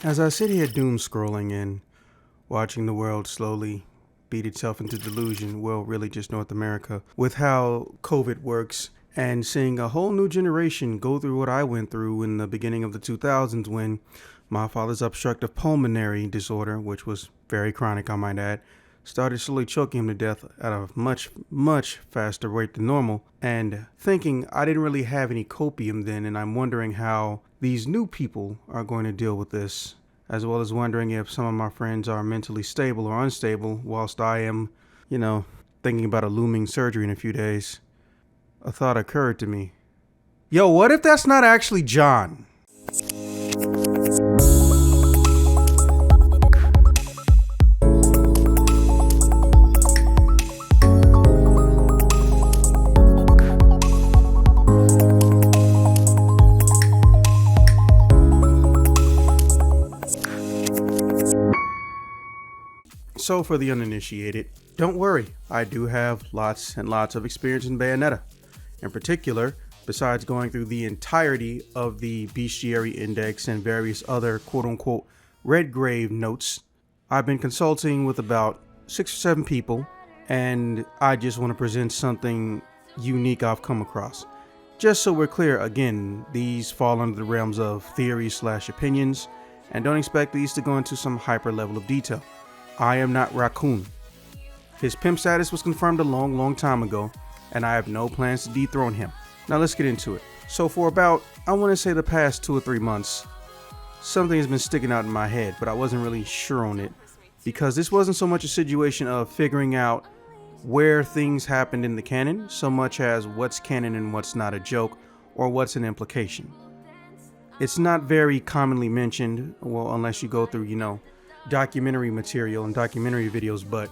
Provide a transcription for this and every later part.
As I sit here doom scrolling and watching the world slowly beat itself into delusion, well, really just North America, with how COVID works, and seeing a whole new generation go through what I went through in the beginning of the 2000s when my father's obstructive pulmonary disorder, which was very chronic, I might add, started slowly choking him to death at a much faster rate than normal, and thinking I didn't really have any copium then, and I'm wondering how these new people are going to deal with this, as well as wondering if some of my friends are mentally stable or unstable, whilst I am, thinking about a looming surgery in a few days. A thought occurred to me. Yo, what if that's not actually John? So for the uninitiated, don't worry, I do have lots and lots of experience in Bayonetta. In particular, besides going through the entirety of the Bestiary Index and various other quote-unquote red grave notes, I've been consulting with about 6 or 7 people, and I just want to present something unique I've come across. Just so we're clear, again, these fall under the realms of theories/opinions, and don't expect these to go into some hyper level of detail. I am not Raccoon. His pimp status was confirmed a long time ago, and I have no plans to dethrone him. Now let's get into it. So for about, I want to say the past 2 or 3 months, something has been sticking out in my head, but I wasn't really sure on it, because this wasn't so much a situation of figuring out where things happened in the canon, so much as what's canon and what's not a joke, or what's an implication. It's not very commonly mentioned, well, unless you go through, documentary material and documentary videos, but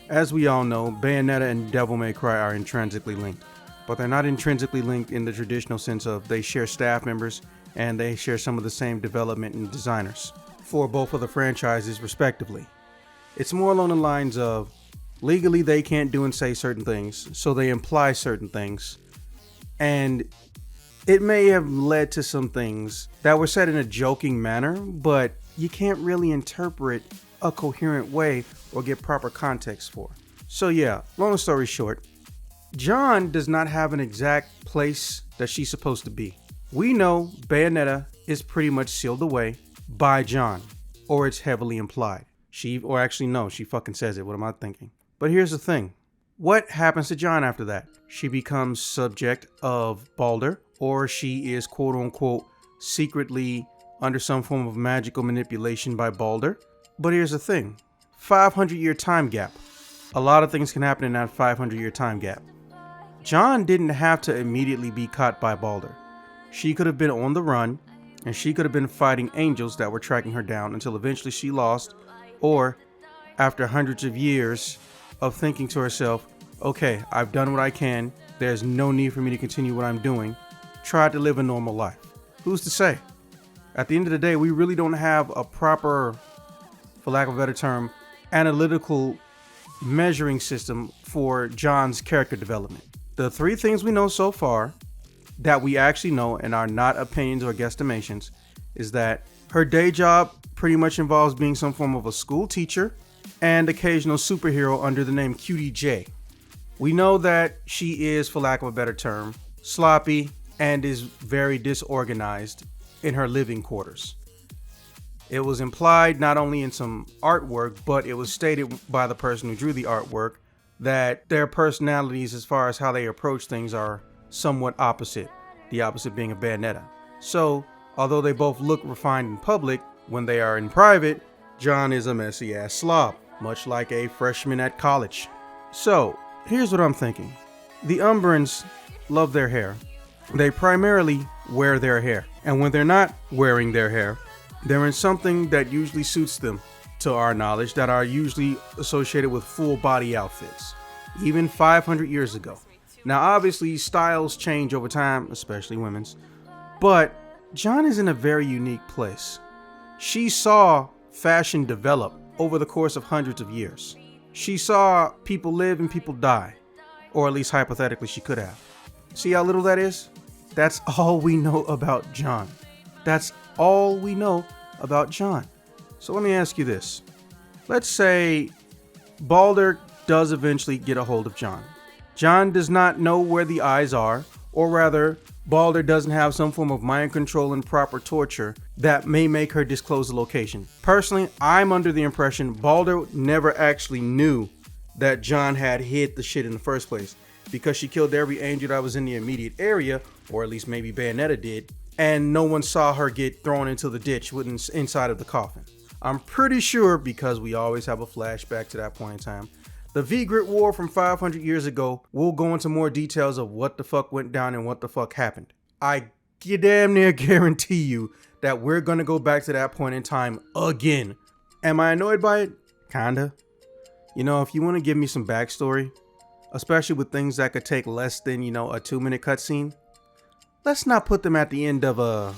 as we all know, Bayonetta and Devil May Cry are intrinsically linked, but they're not intrinsically linked in the traditional sense of they share staff members and they share some of the same development and designers for both of the franchises respectively. It's more along the lines of legally they can't do and say certain things, so they imply certain things, and it may have led to some things that were said in a joking manner, but you can't really interpret a coherent way or get proper context for. So yeah, long story short, John does not have an exact place that she's supposed to be. We know Bayonetta is pretty much sealed away by John, or it's heavily implied. She fucking says it. What am I thinking? But here's the thing. What happens to John after that? She becomes subject of Balder, or she is quote unquote secretly under some form of magical manipulation by Balder. But here's the thing. 500-year time gap. A lot of things can happen in that 500-year time gap. John didn't have to immediately be caught by Balder. She could have been on the run, and she could have been fighting angels that were tracking her down until eventually she lost, or after hundreds of years of thinking to herself, okay, I've done what I can, there's no need for me to continue what I'm doing, tried to live a normal life. Who's to say? At the end of the day, we really don't have a proper, for lack of a better term, analytical measuring system for John's character development. The 3 things we know so far that we actually know and are not opinions or guesstimations is that her day job pretty much involves being some form of a school teacher and occasional superhero under the name Cutie J. We know that she is, for lack of a better term, sloppy and is very disorganized in her living quarters. It was implied not only in some artwork, but it was stated by the person who drew the artwork that their personalities as far as how they approach things are somewhat opposite, the opposite being a Bayonetta. So, although they both look refined in public, when they are in private, John is a messy ass slob, much like a freshman at college. So, here's what I'm thinking. The Umbrans love their hair. They primarily wear their hair. And when they're not wearing their hair, they're in something that usually suits them, to our knowledge, that are usually associated with full body outfits, even 500 years ago. Now, obviously, styles change over time, especially women's, but John is in a very unique place. She saw fashion develop over the course of hundreds of years. She saw people live and people die, or at least hypothetically she could have. See how little that is? That's all we know about John. That's all we know about John. So let me ask you this. Let's say Balder does eventually get a hold of John. John does not know where the eyes are, or rather, Balder doesn't have some form of mind control and proper torture that may make her disclose the location. Personally, I'm under the impression Balder never actually knew that John had hid the shit in the first place, because she killed every angel that was in the immediate area, or at least maybe Bayonetta did, and no one saw her get thrown into the ditch inside of the coffin. I'm pretty sure, because we always have a flashback to that point in time, the Vigrid War from 500 years ago will go into more details of what the fuck went down and what the fuck happened. I damn near guarantee you that we're gonna go back to that point in time again. Am I annoyed by it? Kinda. You know, if you want to give me some backstory, especially with things that could take less than, a 2-minute cutscene, let's not put them at the end of a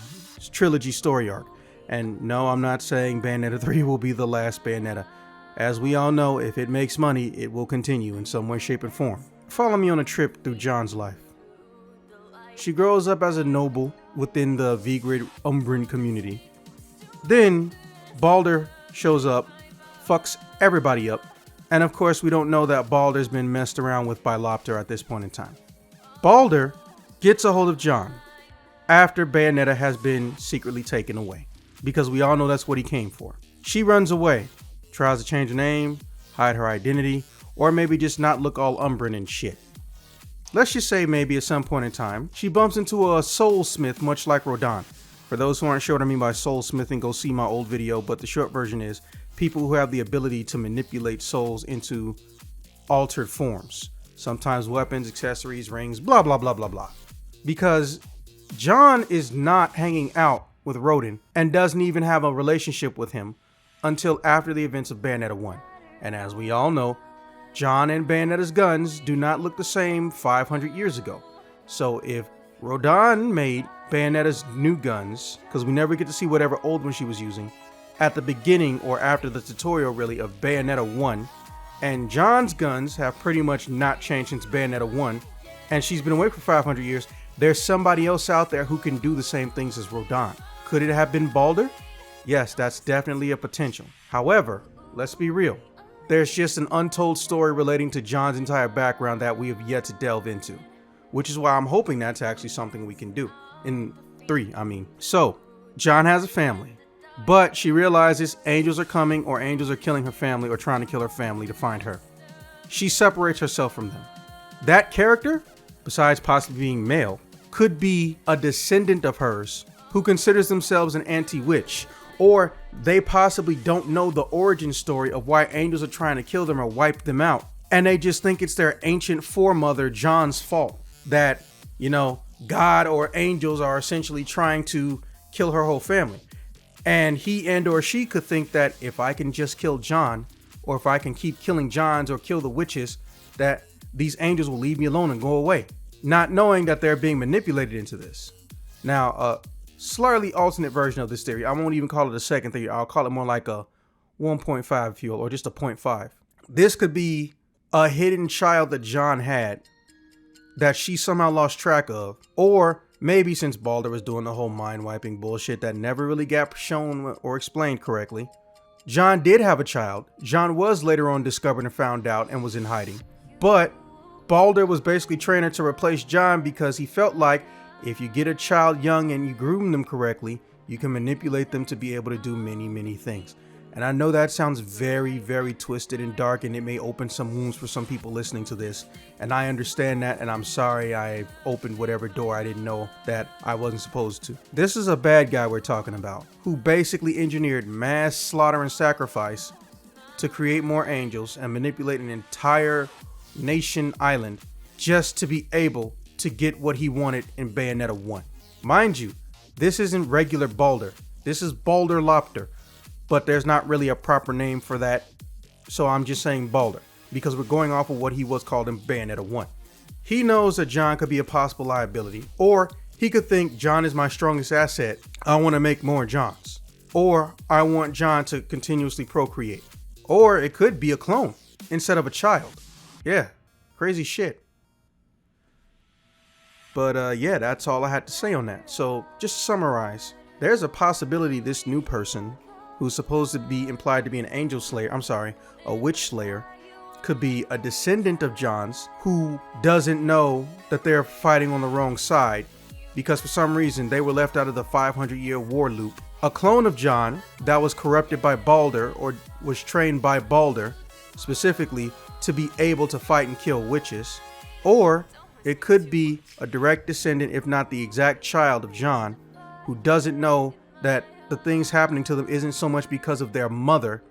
trilogy story arc. And no, I'm not saying Bayonetta 3 will be the last Bayonetta. As we all know, if it makes money, it will continue in some way, shape, and form. Follow me on a trip through John's life. She grows up as a noble within the Vigrid Umbran community. Then, Balder shows up, fucks everybody up, and of course we don't know that Balder's been messed around with by Lopter at this point in time. Balder gets a hold of John after Bayonetta has been secretly taken away, because we all know that's what he came for. She runs away, tries to change her name, hide her identity, or maybe just not look all Umbran and shit. Let's just say maybe at some point in time, she bumps into a soulsmith much like Rodan. For those who aren't sure what I mean by soulsmithing, go see my old video, but the short version is people who have the ability to manipulate souls into altered forms. Sometimes weapons, accessories, rings, blah blah blah blah blah. Because John is not hanging out with Rodan and doesn't even have a relationship with him until after the events of Bayonetta 1. And as we all know, John and Bayonetta's guns do not look the same 500 years ago. So if Rodan made Bayonetta's new guns, because we never get to see whatever old one she was using, at the beginning or after the tutorial really of Bayonetta 1, and John's guns have pretty much not changed since Bayonetta 1, and she's been away for 500 years, there's somebody else out there who can do the same things as Rodan. Could it have been Balder? Yes, that's definitely a potential. However, let's be real. There's just an untold story relating to John's entire background that we have yet to delve into, which is why I'm hoping that's actually something we can do. In 3, I mean. So, John has a family, but she realizes angels are coming or angels are killing her family or trying to kill her family to find her. She separates herself from them. That character, besides possibly being male, could be a descendant of hers who considers themselves an anti-witch, or they possibly don't know the origin story of why angels are trying to kill them or wipe them out, and they just think it's their ancient foremother John's fault that, God or angels are essentially trying to kill her whole family. And he and or she could think that if I can just kill John, or if I can keep killing Johns or kill the witches, that these angels will leave me alone and go away, not knowing that they're being manipulated into this. Now, slightly alternate version of this theory. I won't even call it a second theory. I'll call it more like a 1.5 if you will, or just a 0.5. This could be a hidden child that John had that she somehow lost track of, or maybe since Balder was doing the whole mind wiping bullshit that never really got shown or explained correctly, John did have a child. John was later on discovered and found out and was in hiding, but Balder was basically training her to replace John because he felt like if you get a child young and you groom them correctly, you can manipulate them to be able to do many, many things. And I know that sounds very, very twisted and dark, and it may open some wounds for some people listening to this. And I understand that, and I'm sorry I opened whatever door I didn't know that I wasn't supposed to. This is a bad guy we're talking about, who basically engineered mass slaughter and sacrifice to create more angels and manipulate an entire nation island just to be able to get what he wanted in Bayonetta 1. Mind you, this isn't regular Balder. This is Balder Lopter, but there's not really a proper name for that, so I'm just saying Balder, because we're going off of what he was called in Bayonetta 1. He knows that John could be a possible liability, or he could think John is my strongest asset, I want to make more Johns, or I want John to continuously procreate, or it could be a clone instead of a child. Yeah, crazy shit. But yeah, that's all I had to say on that. So just to summarize, there's a possibility this new person, who's supposed to be implied to be an angel slayer, a witch slayer, could be a descendant of John's who doesn't know that they're fighting on the wrong side because for some reason they were left out of the 500-year war loop. A clone of John that was corrupted by Balder, or was trained by Balder specifically to be able to fight and kill witches. Or it could be a direct descendant, if not the exact child of John, who doesn't know that the things happening to them isn't so much because of their mother,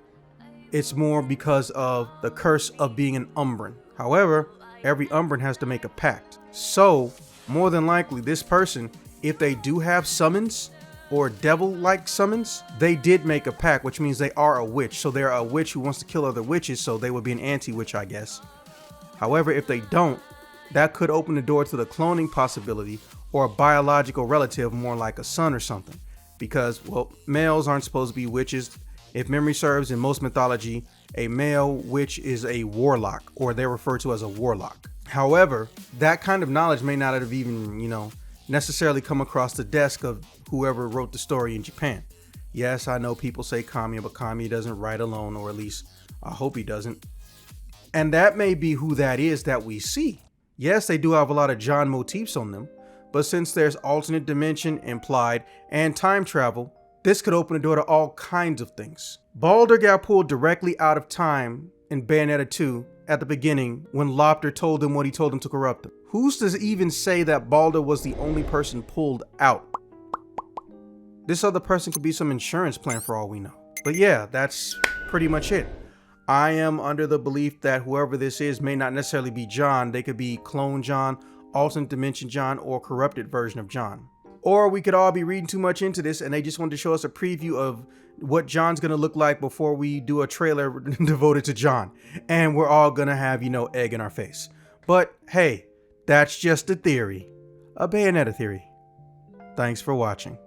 it's more because of the curse of being an Umbran. However, every Umbran has to make a pact. So, more than likely, this person, if they do have summons, or devil-like summons, they did make a pact, which means they are a witch. So they're a witch who wants to kill other witches, so they would be an anti-witch, I guess. However, if they don't, that could open the door to the cloning possibility, or a biological relative, more like a son or something. Because, well, males aren't supposed to be witches. If memory serves, in most mythology, a male witch is a warlock, or they're referred to as a warlock. However, that kind of knowledge may not have even, necessarily come across the desk of whoever wrote the story in Japan. Yes, I know people say Kamiya, but Kamiya doesn't write alone, or at least I hope he doesn't. And that may be who that is that we see. Yes, they do have a lot of John motifs on them, but since there's alternate dimension implied and time travel, this could open the door to all kinds of things. Balder got pulled directly out of time in Bayonetta 2 at the beginning when Lopter told him what he told him to corrupt him. Who's to even say that Balder was the only person pulled out? This other person could be some insurance plan for all we know. But yeah, that's pretty much it. I am under the belief that whoever this is may not necessarily be John. They could be clone John, alternate dimension John, or corrupted version of John. Or we could all be reading too much into this and they just wanted to show us a preview of what John's gonna look like before we do a trailer devoted to John. And we're all gonna have, egg in our face. But hey, that's just a theory. A Bayonetta theory. Thanks for watching.